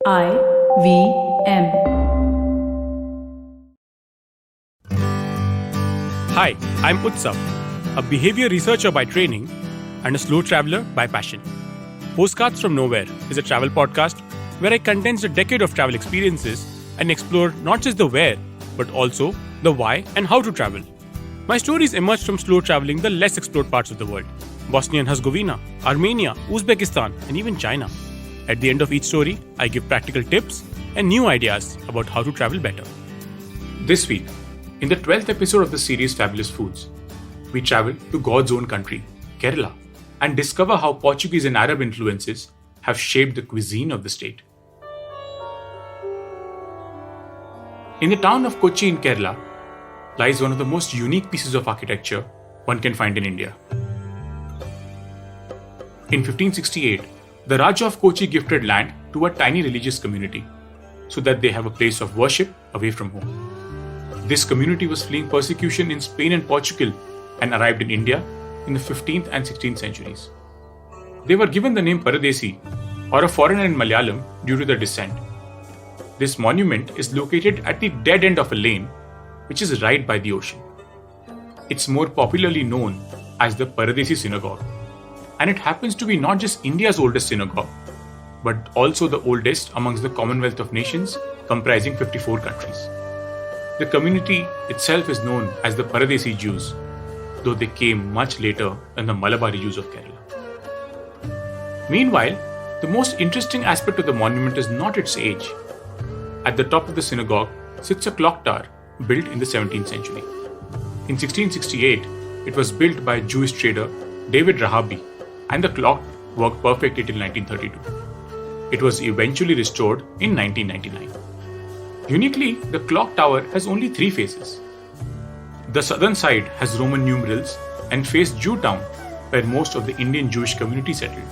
IVM. Hi, I'm Utsav, a behavior researcher by training and a slow traveler by passion. Postcards From Nowhere is a travel podcast where I condense a decade of travel experiences and explore not just the where, but also the why and how to travel. My stories emerged from slow traveling the less explored parts of the world: Bosnia and Herzegovina, Armenia, Uzbekistan, and even China. At the end of each story, I give practical tips and new ideas about how to travel better. This week, in the 12th episode of the series Fabulous Foods, we travel to God's own country, Kerala, and discover how Portuguese and Arab influences have shaped the cuisine of the state. In the town of Kochi in Kerala lies one of the most unique pieces of architecture one can find in India. In 1568, the Raja of Kochi gifted land to a tiny religious community so that they have a place of worship away from home. This community was fleeing persecution in Spain and Portugal and arrived in India in the 15th and 16th centuries. They were given the name Paradesi, or a foreigner in Malayalam, due to their descent. This monument is located at the dead end of a lane, which is right by the ocean. It's more popularly known as the Paradesi synagogue, and it happens to be not just India's oldest synagogue, but also the oldest amongst the Commonwealth of Nations, comprising 54 countries. The community itself is known as the Paradesi Jews, though they came much later than the Malabari Jews of Kerala. Meanwhile, the most interesting aspect of the monument is not its age. At the top of the synagogue sits a clock tower built in the 17th century. In 1668, it was built by Jewish trader David Rahabi, and the clock worked perfectly till 1932. It was eventually restored in 1999. Uniquely, the clock tower has only 3 faces. The southern side has Roman numerals and faced Jewtown, where most of the Indian Jewish community settled.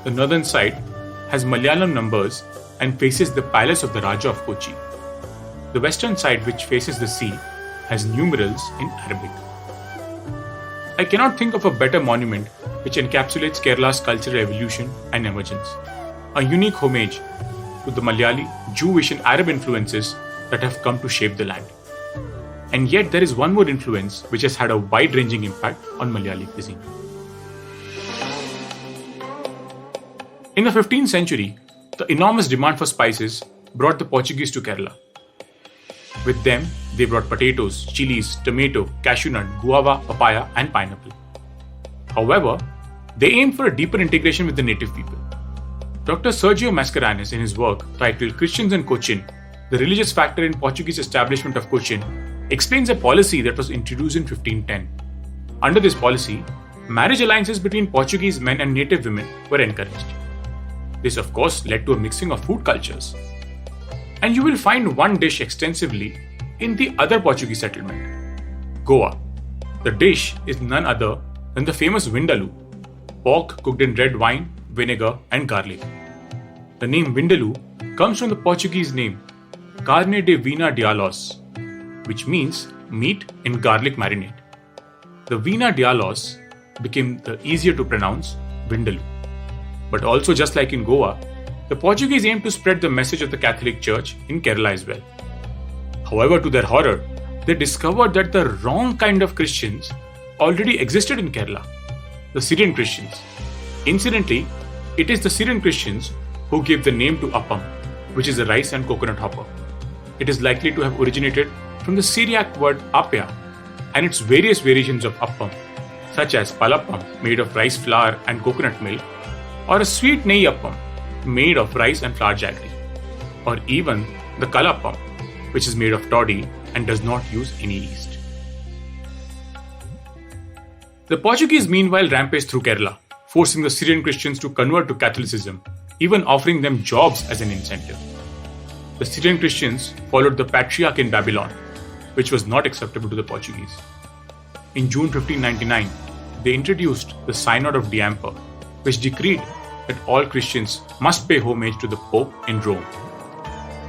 The northern side has Malayalam numbers and faces the palace of the Raja of Kochi. The western side, which faces the sea, has numerals in Arabic. I cannot think of a better monument which encapsulates Kerala's cultural evolution and emergence. A unique homage to the Malayali, Jewish and Arab influences that have come to shape the land. And yet there is one more influence which has had a wide-ranging impact on Malayali cuisine. In the 15th century, the enormous demand for spices brought the Portuguese to Kerala. With them, they brought potatoes, chilies, tomato, cashew nut, guava, papaya, and pineapple. However, they aimed for a deeper integration with the native people. Dr. Sergio Mascarenhas, in his work titled Christians and Cochin, the religious factor in Portuguese establishment of Cochin, explains a policy that was introduced in 1510. Under this policy, marriage alliances between Portuguese men and native women were encouraged. This, of course, led to a mixing of food cultures. And you will find one dish extensively in the other Portuguese settlement, Goa. The dish is none other than the famous Vindaloo, pork cooked in red wine, vinegar, and garlic. The name Vindaloo comes from the Portuguese name Carne de Vina de Alos, which means meat in garlic marinade. The Vina de Alos became the easier to pronounce Vindaloo. But also, just like in Goa, the Portuguese aimed to spread the message of the Catholic Church in Kerala as well. However, to their horror, they discovered that the wrong kind of Christians already existed in Kerala, the Syrian Christians. Incidentally, it is the Syrian Christians who gave the name to Appam, which is a rice and coconut hopper. It is likely to have originated from the Syriac word Appia and its various variations of Appam, such as Palappam, made of rice flour and coconut milk, or a sweet Nei Appam, made of rice and flour jaggery, or even the Kalappam, which is made of toddy and does not use any yeast. The Portuguese meanwhile rampaged through Kerala, forcing the Syrian Christians to convert to Catholicism, even offering them jobs as an incentive. The Syrian Christians followed the Patriarch in Babylon, which was not acceptable to the Portuguese. In June 1599, they introduced the Synod of Diamper, which decreed that all Christians must pay homage to the Pope in Rome.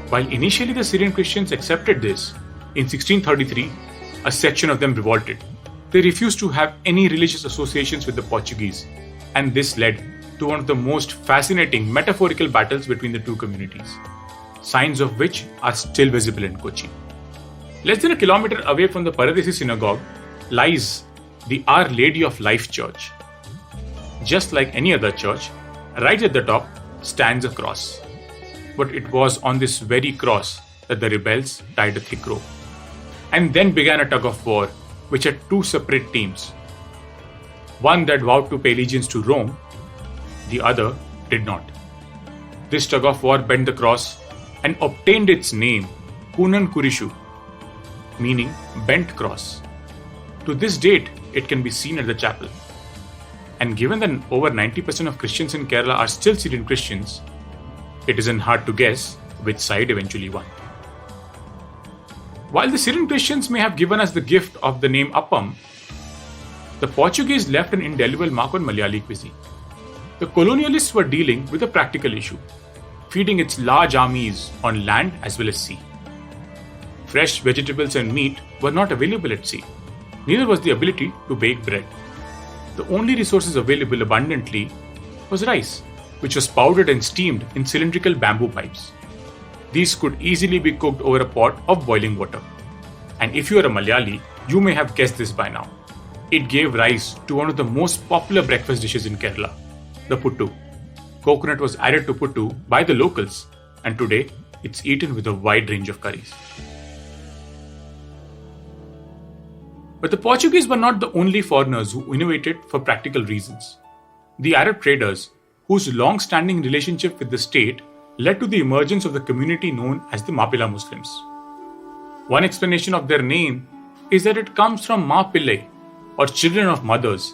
While initially the Syrian Christians accepted this, in 1633, a section of them revolted. They refused to have any religious associations with the Portuguese, and this led to one of the most fascinating metaphorical battles between the two communities, signs of which are still visible in Kochi. Less than a kilometer away from the Paradesi synagogue lies the Our Lady of Life Church. Just like any other church, right at the top stands a cross. But it was on this very cross that the rebels tied a thick rope. And then began a tug of war, which had two separate teams. One that vowed to pay allegiance to Rome, the other did not. This tug of war bent the cross and obtained its name, Kunan Kurishu, meaning bent cross. To this date, it can be seen at the chapel. And given that over 90% of Christians in Kerala are still Syrian Christians, it isn't hard to guess which side eventually won. While the Syrian Christians may have given us the gift of the name Appam, the Portuguese left an indelible mark on Malayali cuisine. The colonialists were dealing with a practical issue, feeding its large armies on land as well as sea. Fresh vegetables and meat were not available at sea. Neither was the ability to bake bread. The only resources available abundantly was rice, which was powdered and steamed in cylindrical bamboo pipes. These could easily be cooked over a pot of boiling water. And if you are a Malayali, you may have guessed this by now. It gave rise to one of the most popular breakfast dishes in Kerala, the puttu. Coconut was added to puttu by the locals, and today it's eaten with a wide range of curries. But the Portuguese were not the only foreigners who innovated for practical reasons. The Arab traders, whose long-standing relationship with the state led to the emergence of the community known as the Mapila Muslims. One explanation of their name is that it comes from Mapila, or children of mothers,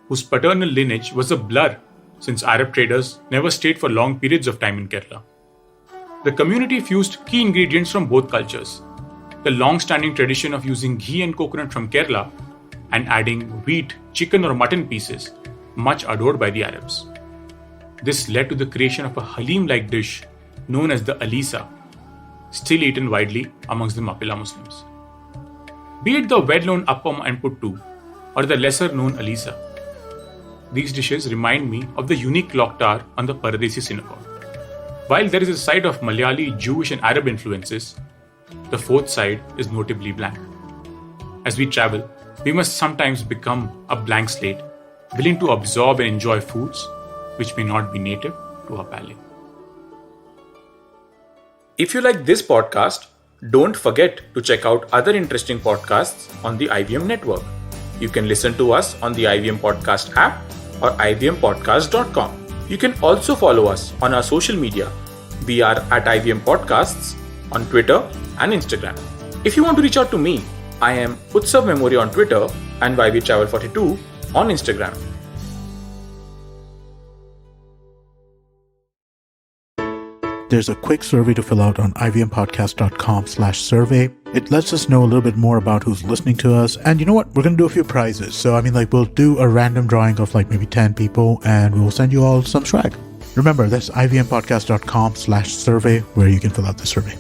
whose paternal lineage was a blur since Arab traders never stayed for long periods of time in Kerala. The community fused key ingredients from both cultures, the long-standing tradition of using ghee and coconut from Kerala and adding wheat, chicken or mutton pieces, much adored by the Arabs. This led to the creation of a halim-like dish known as the alisa, still eaten widely amongst the Mapila Muslims. Be it the well-known appam and puttu or the lesser-known alisa, these dishes remind me of the unique clock tower on the Paradesi synagogue. While there is a side of Malayali, Jewish and Arab influences, the fourth side is notably blank. As we travel, we must sometimes become a blank slate, willing to absorb and enjoy foods which may not be native to our palate. If you like this podcast, don't forget to check out other interesting podcasts on the IVM network. You can listen to us on the IVM Podcast app or ivmpodcast.com. You can also follow us on our social media. We are at IVM Podcasts on Twitter and Instagram. If you want to reach out to me, I am Utsav Memory on Twitter and YVTravel42 on Instagram. There's a quick survey to fill out on ivmpodcast.com/survey. It lets us know a little bit more about who's listening to us. And you know what? We're going to do a few prizes. So, we'll do a random drawing of maybe 10 people and we'll send you all some swag. Remember, that's ivmpodcast.com/survey where you can fill out the survey.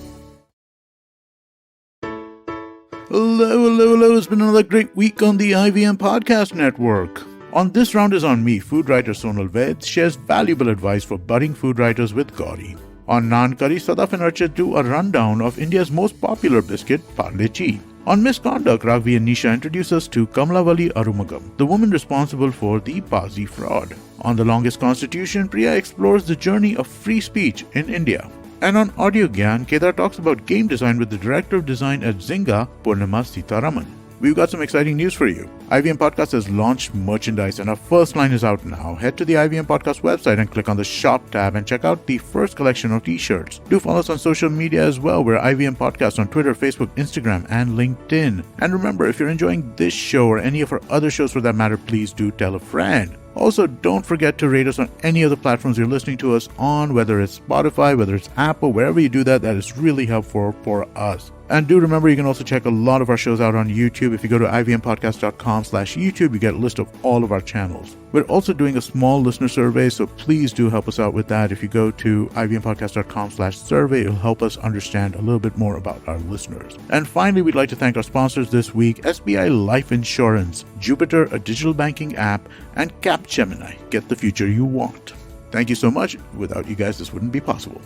Hello. It's been another great week on the IVM Podcast Network. On This Round is on Me, food writer Sonal Ved shares valuable advice for budding food writers with Gauri. On Naan Curry, Sadaf and Archit do a rundown of India's most popular biscuit, Paradesi. On Misconduct, Ragvi and Nisha introduce us to Kamlavali Arumagam, the woman responsible for the Pazi fraud. On The Longest Constitution, Priya explores the journey of free speech in India. And on Audio Gyan, Kedar talks about game design with the director of design at Zynga, Purnima Sitaraman. We've got some exciting news for you. IVM Podcast has launched merchandise and our first line is out now. Head to the IVM Podcast website and click on the shop tab and check out the first collection of t-shirts. Do follow us on social media as well. We're IVM Podcast on Twitter, Facebook, Instagram, and LinkedIn. And remember, if you're enjoying this show or any of our other shows for that matter, please do tell a friend. Also, don't forget to rate us on any of the platforms you're listening to us on, whether it's Spotify, whether it's Apple, wherever you do that, that is really helpful for us. And do remember, you can also check a lot of our shows out on YouTube. If you go to ivmpodcast.com/YouTube, you get a list of all of our channels. We're also doing a small listener survey, so please do help us out with that. If you go to ivmpodcast.com/survey, it'll help us understand a little bit more about our listeners. And finally, we'd like to thank our sponsors this week, SBI Life Insurance, Jupiter, a digital banking app, and Capgemini. Get the future you want. Thank you so much. Without you guys, this wouldn't be possible.